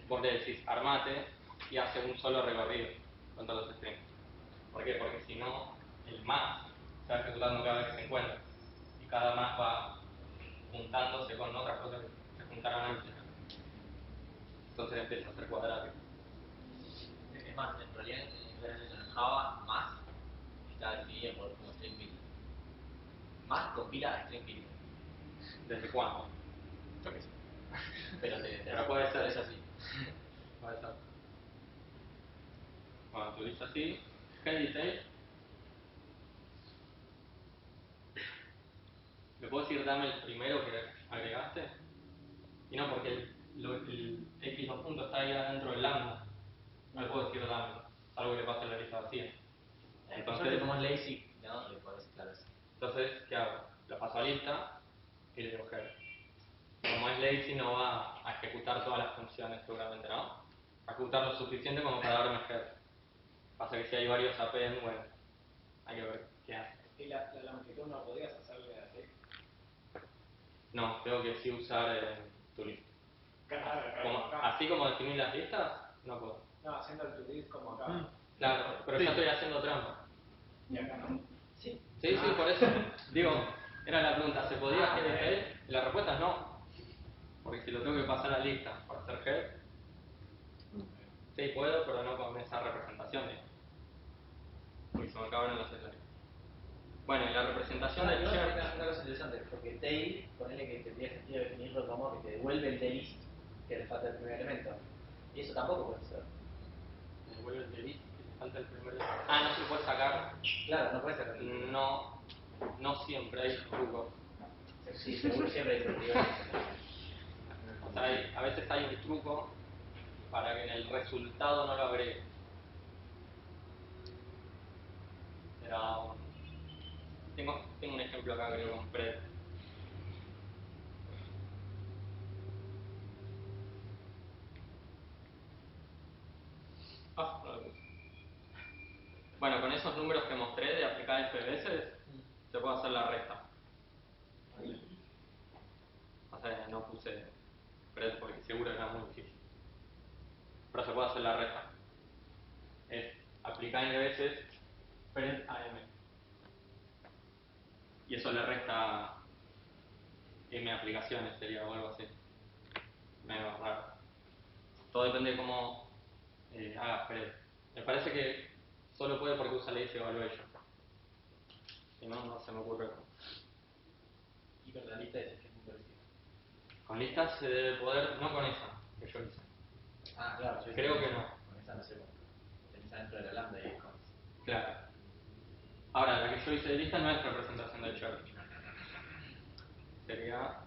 vos le decís armate y hace un solo recorrido con todos los strings. ¿Por qué? Porque si no, el más se va ejecutando cada vez que se encuentra. Y cada más va juntándose con otras cosas que se juntaron antes. Entonces empieza a ser cuadrático. Es más, en realidad en Java más está definido por como string builder. Más compila a string builder. ¿Desde cuándo? Yo qué sé. Pero Pero puede ser. es así. Puede ser. Bueno, tú dices así. Detail. ¿Me puedo decir dame el primero que agregaste? Y no, porque el X dos puntos está ahí adentro del lambda. No le puedo decir dame, algo que le pase en la lista vacía. Entonces, como es lazy, ¿no? Le puedes claro eso. Entonces, ¿qué hago? Lo paso a lista y le digo header. Como es lazy, no va a ejecutar todas las funciones seguramente, ¿no? Va a ejecutar lo suficiente como para darme header. Pasa que si hay varios append, bueno, hay que ver qué hace. ¿Y la longitud no podías hacerle así? No, tengo que sí usar tu list. Como acá. Así como definir las listas, no puedo. No, haciendo el to-list como acá. Claro, pero Sí. ya estoy haciendo trampa. Y acá no. Sí. Sí, por eso. Digo, era la pregunta, ¿se podía hacer head? Y la respuesta es no. Porque si lo tengo que pasar a lista para hacer head, sí puedo, pero no con esa representación, digamos. Porque se me acabaron los slides. Bueno, y la representación del igual chart. una cosa interesante, porque tail, ponele que tendría sentido definirlo como que te devuelve el list que le falta el primer elemento. Y eso tampoco puede ser. Me devuelve el delete, que le falta el primer. Ah, no se puede sacar. Claro, no puede ser. No siempre hay truco. Sí, seguro siempre hay sentido. O sea, a veces hay un truco para que en el resultado no lo agregue. Pero tengo un ejemplo acá que lo compré. No lo puse. Bueno, con esos números que mostré de aplicar FBS, se puede hacer la resta. O sea, no puse Fred porque seguro era muy difícil. Pero se puede hacer la resta. Es aplicar n veces Fred a m. Y eso le resta m aplicaciones, sería o algo así. Medio raro. Todo depende de cómo haga Fred. Me parece que solo puede porque usa lazy evaluation. Si no, no se me ocurre. Y con la lista dices que es muy parecido. Con listas se debe poder, no con esa que yo hice. Ah, claro. Yo Creo que no. Con esa no sé cómo. Tenés dentro de la lambda y es con... Claro. Ahora, la que yo hice de lista no es representación del chart. Sería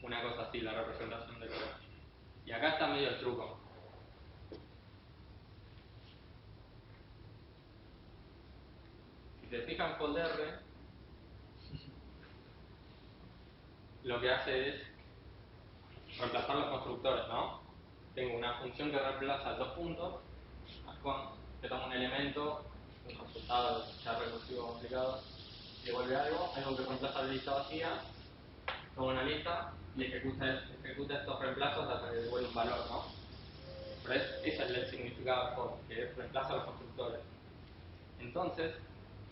una cosa así, la representación del chart. Y acá está medio el truco. Si te fijas, folder lo que hace es reemplazar los constructores, ¿no? Tengo una función que reemplaza dos puntos, que toma un elemento, un resultado ya recursivo complicado, y devuelve algo que reemplaza la lista vacía, toma una lista y ejecuta estos reemplazos hasta que devuelve un valor, ¿no? Pero ese es el significado de for, que reemplaza los constructores. Entonces,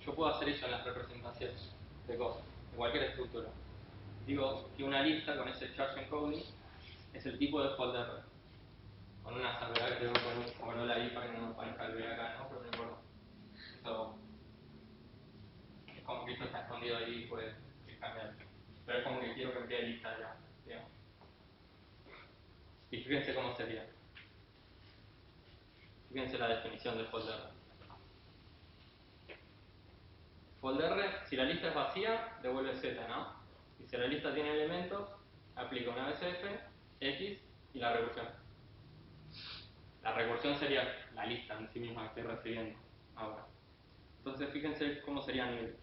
yo puedo hacer eso en las representaciones de cosas, de cualquier estructura. Digo que una lista con ese charge encoding es el tipo de folder, con una salvedad que tengo como no la vi para que no aparezca el B acá, ¿no? Pero no importa. Eso es como que esto está escondido ahí y puede cambiar. Pero es como que quiero que me quede lista ya, digamos. Y fíjense cómo sería. Fíjense la definición de folder. Folder, si la lista es vacía, devuelve Z, ¿no? Y si la lista tiene elementos, aplica una BCF, X y la recursión. La recursión sería la lista en sí misma que estoy recibiendo ahora. Entonces fíjense cómo sería nivel.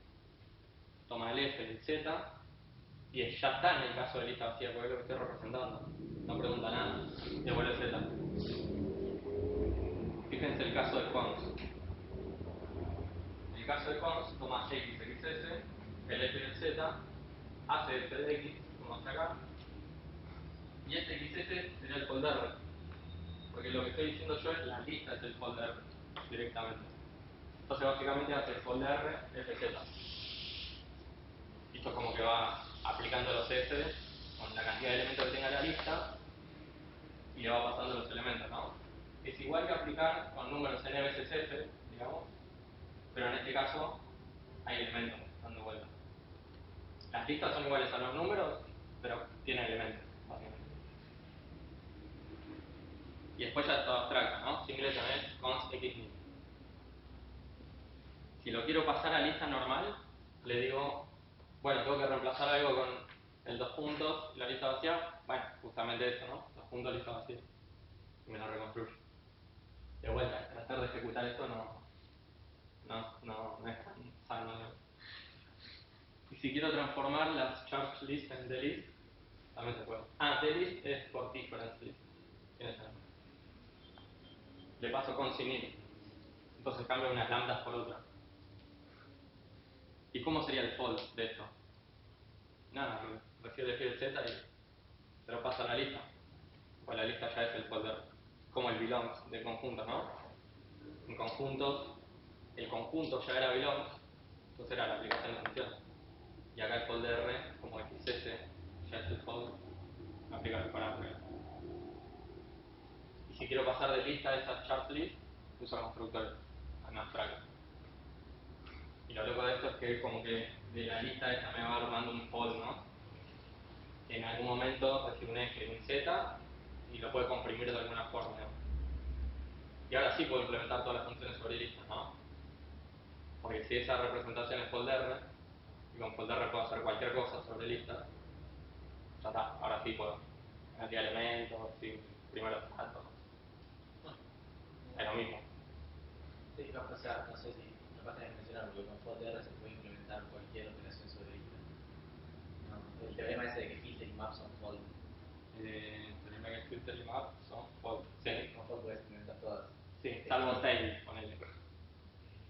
toma el F, el Z, y ya está en el caso de lista vacía, porque es lo que estoy representando. No pregunta nada, devuelve Z. Fíjense el caso de cons. En el caso de cons, toma X, XS, el F y el Z, hace F de X, como hace acá, y este XS sería el folder, porque lo que estoy diciendo yo es la lista, es el folder directamente. Entonces básicamente hace folder FZ. Y esto como que va aplicando los S con la cantidad de elementos que tenga la lista y le va pasando los elementos, ¿no? Es igual que aplicar con números n veces f, digamos, pero en este caso hay elementos dando vuelta. Las listas son iguales a los números, pero tienen elementos, básicamente. Y después ya todo abstracto, ¿no? Singleton es const xnit. Si lo quiero pasar a lista normal, le digo, bueno, tengo que reemplazar algo con el dos puntos y la lista vacía. Bueno, justamente eso, ¿no? Dos puntos, lista vacía. Y me lo reconstruye. De vuelta, tratar de ejecutar esto no es tan sano. Y si quiero transformar las charge list en delist, también se puede. Delist es por difference list. Tiene sentido. Le paso con init. Entonces cambio unas lambdas por otras. ¿Y cómo sería el fold de esto? Nada, recibe el Z y se lo pasa a la lista. Pues la lista ya es el folder, como el belongs de conjuntos, ¿no? En conjuntos, el conjunto ya era belongs, entonces era la aplicación de funciones. Y acá el folder R, como XS, ya es el fold, aplica el parámetro. Y si quiero pasar de lista a esa chart list, uso constructores en abstracto. Y lo loco de esto es que como que de la lista esta me va armando un fold, ¿no? Que en algún momento recibe un F y un Z y lo puede comprimir de alguna forma, ¿no? Y ahora sí puedo implementar todas las funciones sobre listas, ¿no? Porque si esa representación es folder, y con folder puedo hacer cualquier cosa sobre listas, ya está, ahora sí puedo. Cantidad de elementos, sí, primero datos. Es lo mismo. Sí, no, o sea, no sé si me pasa de mencionar, porque con folder se puede implementar cualquier operación sobre lista. No, el teorema ese de que filter y map son fold. El problema es que filter y map son fold. Sí, Con fold puedes implementar todas. sí, salvo tail, ponele.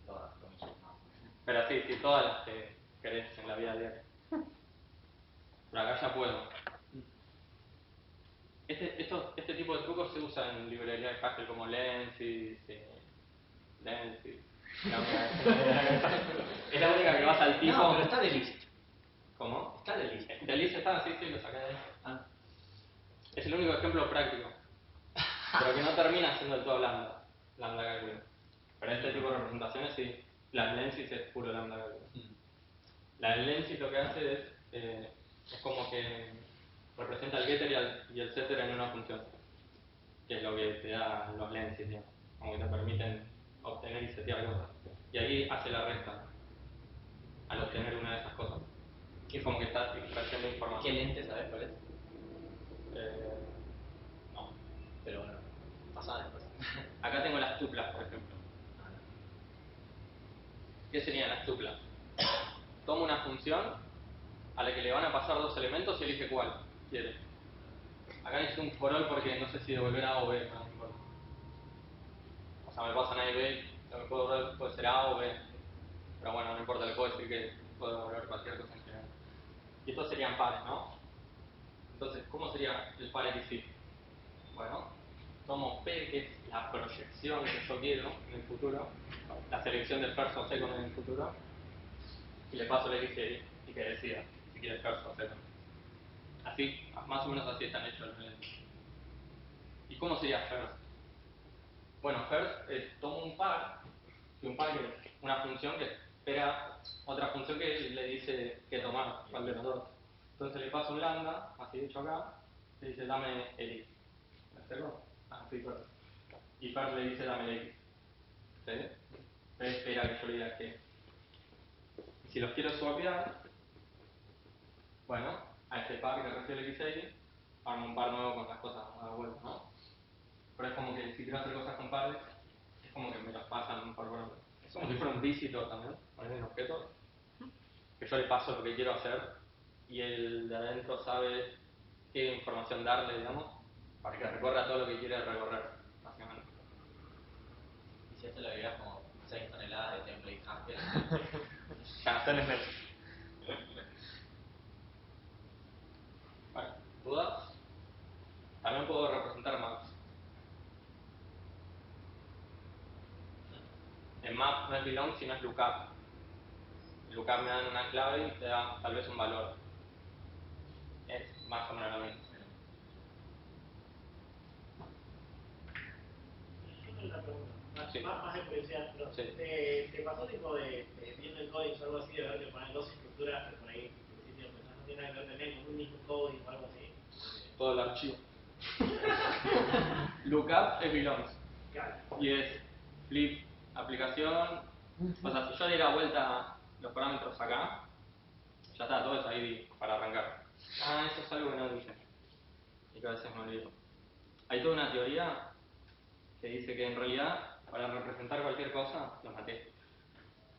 Todas, comillas, no. Pero sí, todas las que querés en la vida diaria. Pero acá ya puedo. Este tipo de trucos se usa en librerías de Haskell como Lensis, Lensis. Es la única que vas al tipo. No, pero está de list. ¿Cómo? Está de list. De list está, sí, lo saqué de ahí. Ah. Es el único ejemplo práctico. Pero que no termina siendo del todo lambda cálculo. Pero este tipo de representaciones sí. La Lensis es puro lambda cálculo. La Lensis lo que hace es como que representa el getter y el setter en una función, que es lo que te da los Lensis, digamos, como que te permiten obtener y setear cosas. Y ahí hace la resta al obtener una de esas cosas. Y es como que está extrayendo información. ¿Qué lente sabes cuál es? No. Pero bueno, pasada después. Acá tengo las tuplas, por ejemplo. ¿Qué serían las tuplas? Tomo una función a la que le van a pasar dos elementos y elige cuál quiere. Acá necesito un for all porque no sé si devolver A o B, no me importa. O sea, me pasan A y B, lo que puedo devolver puede ser A o B. Pero bueno, no importa, le puedo decir que puedo devolver cualquier cosa en general. Y estos serían pares, ¿no? Entonces, ¿cómo sería el par XY? Bueno, tomo P, que es la proyección que yo quiero en el futuro, la selección del first o second en el futuro, y le paso el X y que decida si quiere first o second. Así, más o menos así están hechos los lentes. ¿Y cómo sería first? Bueno, first es tomo un par, y un par que es una función que espera otra función que le dice que tomar, cuál de los dos. Entonces le paso un lambda, así hecho acá, le dice dame el X. ¿Me acerco? Así first. Y first le dice dame el X. ¿Sí? Él espera que yo le diga que. Y si los quiero swapear, bueno, a este par que recibe el XY, armo un par nuevo con las cosas a la vuelta, ¿no? Pero es como que si quiero hacer cosas con pares, es como que me las pasan por otro. Es como si fuera un visitor también, poner un objeto. que yo le paso lo que quiero hacer y el de adentro sabe qué información darle, digamos, para que recorra todo lo que quiere recorrer, básicamente. Y si esto lo agregas como 6 toneladas de template Haskell. Ya, tenés menos. Bueno, ¿dudas? También puedo representar maps. En map no es belong, sino es lookup. El lookup me da una clave y te da tal vez un valor. Es más o menos lo mismo. Yo tengo una pregunta, Sí. más de curiosidad, pero Sí. ¿te pasó tipo de viendo el código o algo así, de ver que ponen dos estructuras que por ahí en principio quizás no tiene nada que ver tener con un mismo código o algo así? Todo el archivo. Lookup es belongs. Claro. Y es flip aplicación. O sea, si yo le diera vuelta los parámetros acá, ya está, todo es ID para arrancar. Ah, eso es algo que no dije. Y que a veces me olvido. Hay toda una teoría que dice que en realidad, para representar cualquier cosa, lo maté.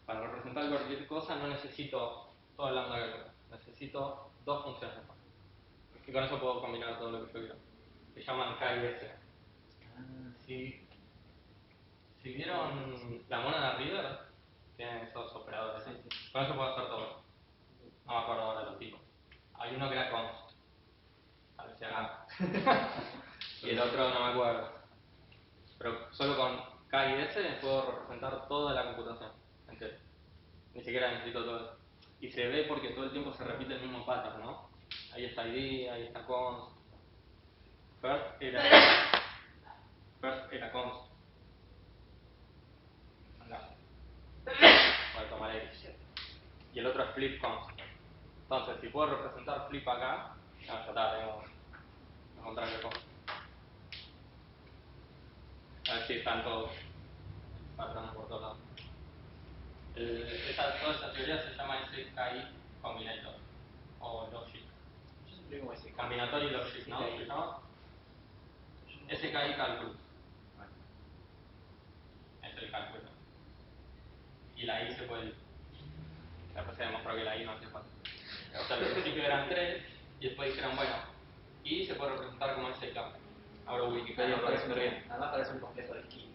Para representar cualquier cosa no necesito todo el lambda calculado. Necesito dos funciones. Y con eso puedo combinar todo lo que yo quiero. Se llaman K y S. Si vieron la mona de River, tienen esos operadores. Con eso puedo hacer todo. No me acuerdo ahora los tipos. Hay uno que era const. A ver si acá. Y el otro no me acuerdo. Pero solo con K y S puedo representar toda la computación entera. Ni siquiera necesito todo eso. Y se ve porque todo el tiempo se repite el mismo pattern, ¿no? Ahí está ID, ahí está const. First era const. Voy a tomar X. Y el otro es flip const. Entonces, si puedo representar flip acá, ya está, tengo lo contrario de const. A ver si están todos patrones por todos lados. Toda esa teoría se llama SKI Combinator o Logic. Yo siempre digo ese Combinatory Logic, ¿no? ¿Se llama? SKI Calculus. Es el cálculo. Y la I se puede. Después se demostró que la I no hace falta. O sea, al principio eran 3 y después dijeron, bueno, I se puede representar como SK. Ahora Wikipedia lo dice bien. Además parece un complejo de esquí.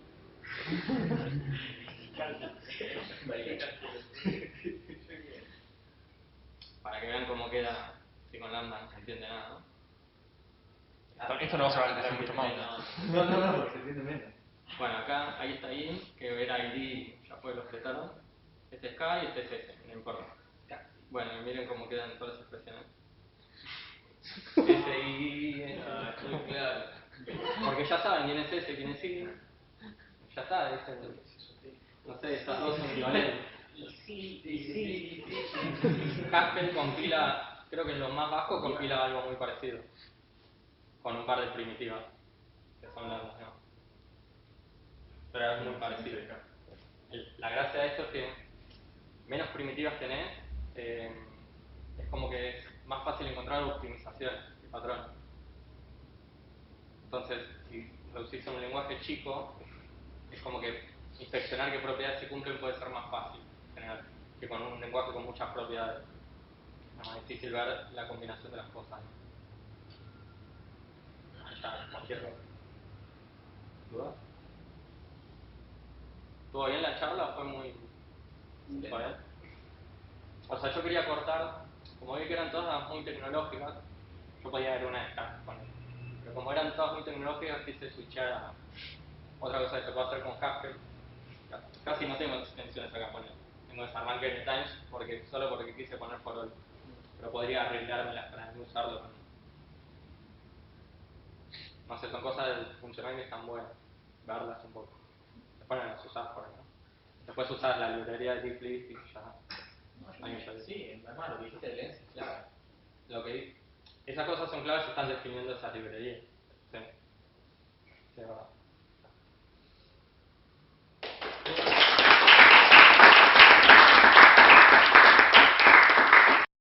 Para que vean cómo queda, si con lambda no se entiende nada, ¿no? Esto no se va a entender mucho más. No, porque se entiende menos. Bueno, acá, ahí está I, que era ID, ya fue, lo expresaron. Este es K y este es S, no importa. Bueno, y miren cómo quedan todas las expresiones. S, I, S. Es muy claro. Porque ya saben quién es S, quién es I. Ya está, dicen, no sé, estas dos son equivalentes. Haskell compila, creo que en lo más bajo compila algo muy parecido. Con un par de primitivas, que son las ¿no? Pero es muy parecido. La gracia de esto es que menos primitivas tenés, es como que es más fácil encontrar optimizaciones y patrones. Entonces, si reducís a un lenguaje chico, es como que inspeccionar qué propiedades se cumplen puede ser más fácil en general que con un lenguaje con muchas propiedades. Es más difícil ver la combinación de las cosas. Ya, cualquier cosa. ¿Dudas? ¿Estuvo bien la charla? ¿Fue muy...? ¿Fue bien? O sea, yo quería cortar, como vi que eran todas muy tecnológicas, yo podía ver una de estas con él. Pero como eran todas muy tecnológicas, quise switchar a otra cosa que se puede hacer con Haskell. Casi no tengo extensiones acá poner. Tengo desarranque de Times solo porque quise poner for all. Pero podría arreglármelas para no usarlo con... No sé, son cosas funcionales que están buenas. Verlas un poco. Después no las usás por acá. Después usás la librería de Deep y ya. Sí, además lo que dijiste de Lens es clave. Esas cosas son claves y están definiendo esas librerías. Sí. Sí, es verdad.